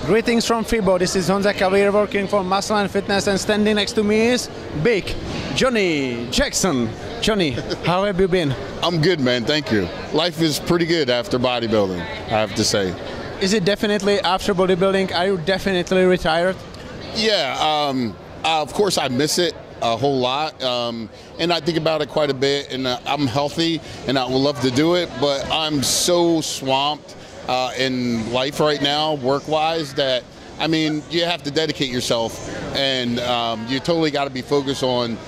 Greetings from FIBO. This is Honza Kavir working for Muscle and Fitness, and standing next to me is big Johnny Jackson. Johnny, how have you been? I'm good, man. Thank you. Life is pretty good after bodybuilding, I have to say. Is it definitely after bodybuilding? Are you definitely retired? Yeah, of course I miss it a whole lot, and I think about it quite a bit, and I'm healthy and I would love to do it, but I'm so swamped in life right now, work-wise, that I mean, you have to dedicate yourself, and you totally got to be focused on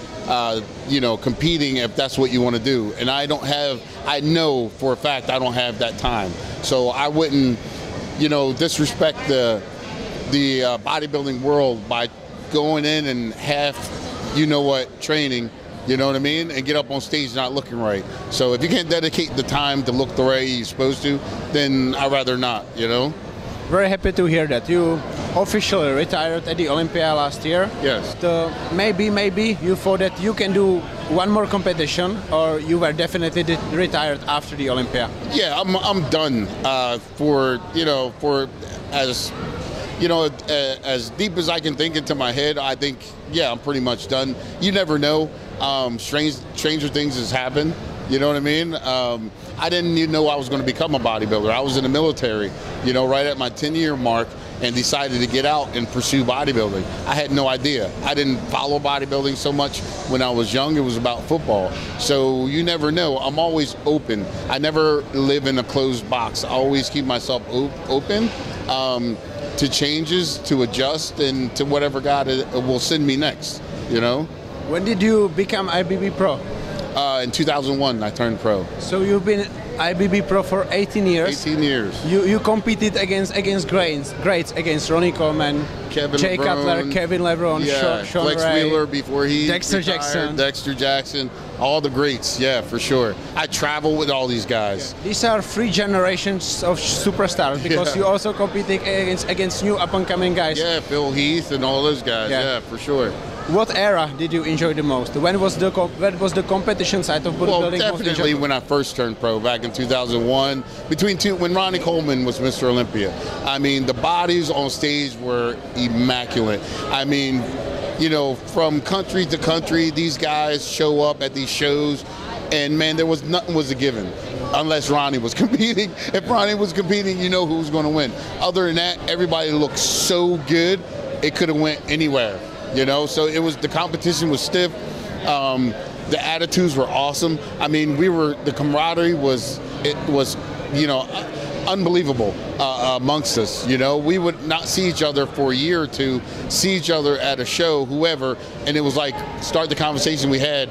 you know, competing if that's what you want to do. And I know for a fact I don't have that time. So I wouldn't, you know, disrespect the bodybuilding world by going in and half, you know what, training, you know what I mean, and get up on stage not looking right. So if you can't dedicate the time to look the way you're supposed to, then I'd rather not, you know. Very happy to hear that you officially retired at the Olympia last year. Yes. So maybe you thought that you can do one more competition, or you were definitely retired after the Olympia? Yeah, I'm done. For as you know, as deep as I can think into my head, I think, yeah, I'm pretty much done. You never know. Stranger things has happened. You know what I mean? I didn't even know I was going to become a bodybuilder. I was in the military, you know, right at my 10-year mark, and decided to get out and pursue bodybuilding. I had no idea. I didn't follow bodybuilding so much when I was young. It was about football. So you never know. I'm always open. I never live in a closed box. I always keep myself open to changes, to adjust, and to whatever God will send me next, you know? When did you become IBB Pro? In 2001, I turned pro. So you've been IBB Pro for 18 years. 18 years. You competed against greats, against Ronnie Coleman, Jay Cutler, Kevin Levrone, yeah, Sean Flex Ray, Wheeler before he Dexter retired, Dexter Jackson, all the greats, yeah, for sure. I travel with all these guys. These are 3 generations of superstars, because you also competing against new up-and-coming guys. Yeah, Phil Heath and all those guys, yeah, for sure. What era did you enjoy the most? When was the competition side of bodybuilding? Well, definitely when I first turned pro back in 2001, when Ronnie Coleman was Mr. Olympia. I mean, the bodies on stage were immaculate. I mean, you know, from country to country, these guys show up at these shows, and man, nothing was a given. Unless Ronnie was competing. If Ronnie was competing, you know who was going to win. Other than that, everybody looked so good, it could have went anywhere. You know, so the competition was stiff. The attitudes were awesome. I mean, the camaraderie was, you know, unbelievable amongst us. You know, we would not see each other for a year or two, see each other at a show, whoever, and it was like start the conversation we had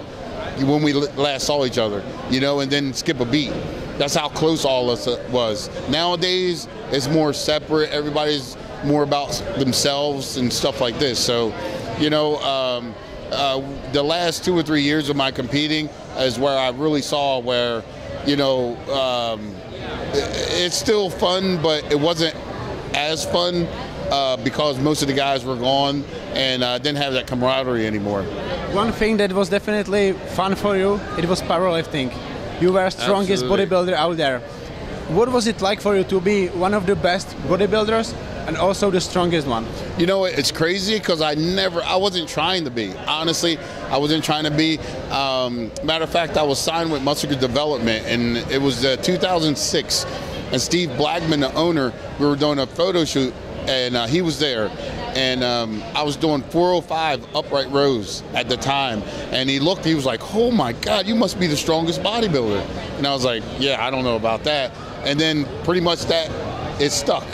when we last saw each other, you know, and then skip a beat. That's how close all of us was. Nowadays, it's more separate. Everybody's more about themselves and stuff like this. So, you know, the last 2 or 3 years of my competing is where I really saw where, you know, it's still fun, but it wasn't as fun because most of the guys were gone, and I didn't have that camaraderie anymore. One thing that was definitely fun for you, it was powerlifting. You were the strongest bodybuilder out there. What was it like for you to be one of the best bodybuilders and also the strongest one? You know, it's crazy because I wasn't trying to be. Honestly, I wasn't trying to be. Matter of fact, I was signed with Muscular Development, and it was 2006. And Steve Blackman, the owner, we were doing a photo shoot, and he was there. And I was doing 405 upright rows at the time. And he looked, he was like, oh my God, you must be the strongest bodybuilder. And I was like, yeah, I don't know about that. And then pretty much it stuck.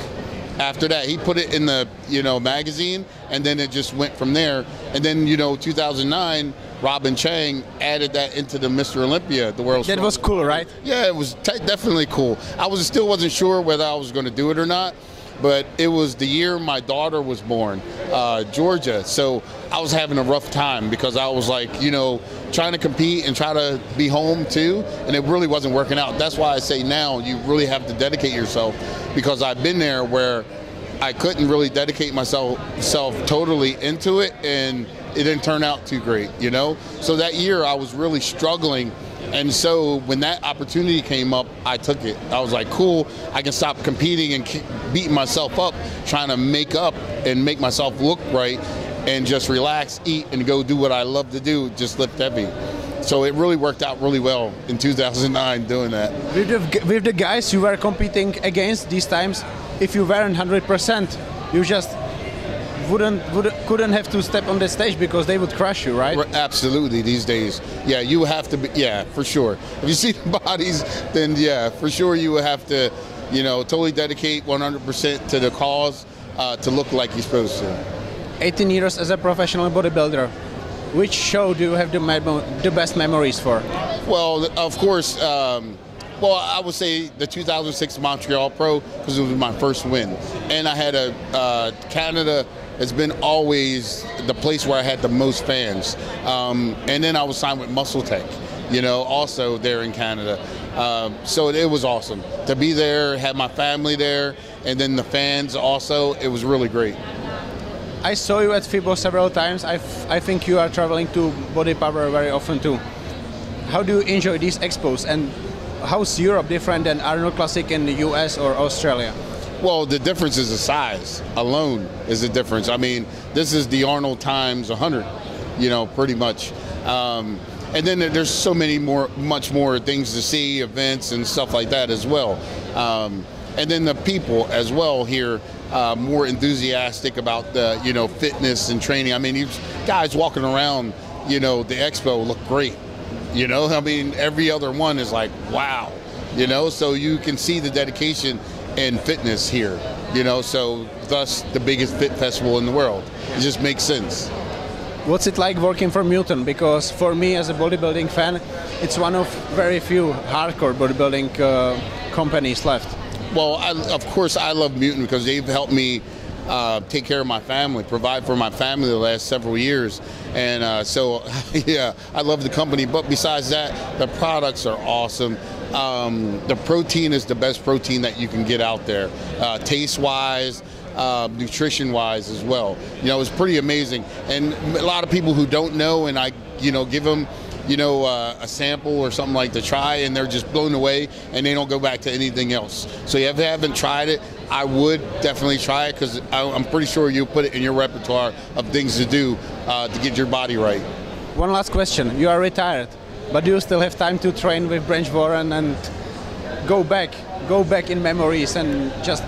After that, he put it in the, you know, magazine, and then it just went from there. And then, you know, 2009, Robin Chang added that into the Mr. Olympia, the world's That was cool, right? Yeah, it was definitely cool. I still wasn't sure whether I was going to do it or not, but it was the year my daughter was born, Georgia. So I was having a rough time because I was like, you know, trying to compete and try to be home too, and it really wasn't working out. That's why I say now you really have to dedicate yourself, because I've been there where I couldn't really dedicate myself totally into it, and it didn't turn out too great, you know? So that year I was really struggling, and so when that opportunity came up, I took it. I was like, cool, I can stop competing and beating myself up, trying to make up and make myself look right, and just relax, eat, and go do what I love to do, just lift heavy. So it really worked out really well in 2009 doing that. With the guys you were competing against these times, if you weren't 100%, you just couldn't have to step on the stage because they would crush you, right? Absolutely, these days. Yeah, you have to be, yeah, for sure. If you see the bodies, then yeah, for sure you would have to, you know, totally dedicate 100% to the cause to look like you're supposed to. 18 years as a professional bodybuilder. Which show do you have the best memories for? Well, of course, well, I would say the 2006 Montreal Pro, because it was my first win. And I had Canada has been always the place where I had the most fans. And then I was signed with Muscle Tech, you know, also there in Canada. So it was awesome to be there, have my family there, and then the fans also. It was really great. I saw you at FIBO several times. I think you are traveling to Body Power very often too. How do you enjoy these expos, and how's Europe different than Arnold Classic in the US or Australia? Well, the difference is the size alone is the difference. I mean, this is the Arnold times 100, you know, pretty much. And then there's so many much more things to see, events and stuff like that as well. And then the people as well here, more enthusiastic about the, you know, fitness and training. I mean, you guys walking around, you know, the expo look great. You know, I mean, every other one is like, wow, you know, so you can see the dedication and fitness here, you know, so thus the biggest fit festival in the world. It just makes sense. What's it like working for Muton? Because for me as a bodybuilding fan, it's one of very few hardcore bodybuilding companies left. Well, of course I love Muton because they've helped me take care of my family, provide for my family the last several years. And so, yeah, I love the company. But besides that, the products are awesome. The protein is the best protein that you can get out there, taste-wise, nutrition-wise as well. You know, it's pretty amazing. And a lot of people who don't know, and I, you know, give them, you know, a sample or something like to try, and they're just blown away, and they don't go back to anything else. So if you haven't tried it, I would definitely try it, because I'm pretty sure you'll put it in your repertoire of things to do to get your body right. One last question. You are retired, but do you still have time to train with Branch Warren and go back in memories and just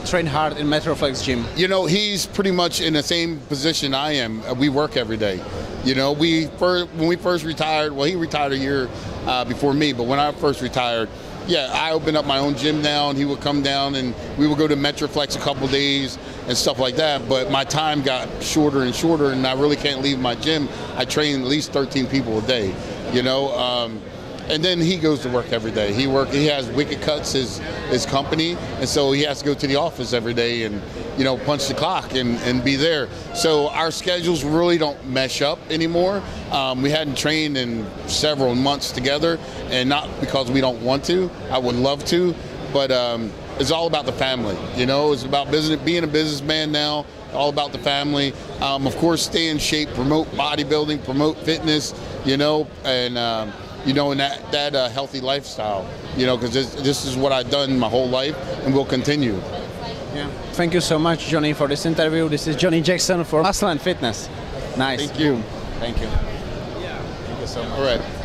train hard in Metroflex gym? You know, he's pretty much in the same position I am. We work every day. You know, when we first retired, well, he retired a year before me, but when I first retired, yeah, I opened up my own gym now, and he would come down and we would go to Metroflex a couple days and stuff like that. But my time got shorter and shorter, and I really can't leave my gym. I train at least 13 people a day, you know. And then he goes to work every day. He has Wicked Cuts, his company, and so he has to go to the office every day and, you know, punch the clock and be there. So our schedules really don't mesh up anymore. We hadn't trained in several months together, and not because we don't want to. I would love to, but it's all about the family. You know, it's about business, being a businessman now. All about the family. Of course, stay in shape, promote bodybuilding, promote fitness. You know, and you know, and that healthy lifestyle, you know, because this is what I've done my whole life and will continue. Yeah. Thank you so much, Johnny, for this interview. This is Johnny Jackson for Muscle and Fitness. Nice. Thank you. Thank you. Thank you so much. All right.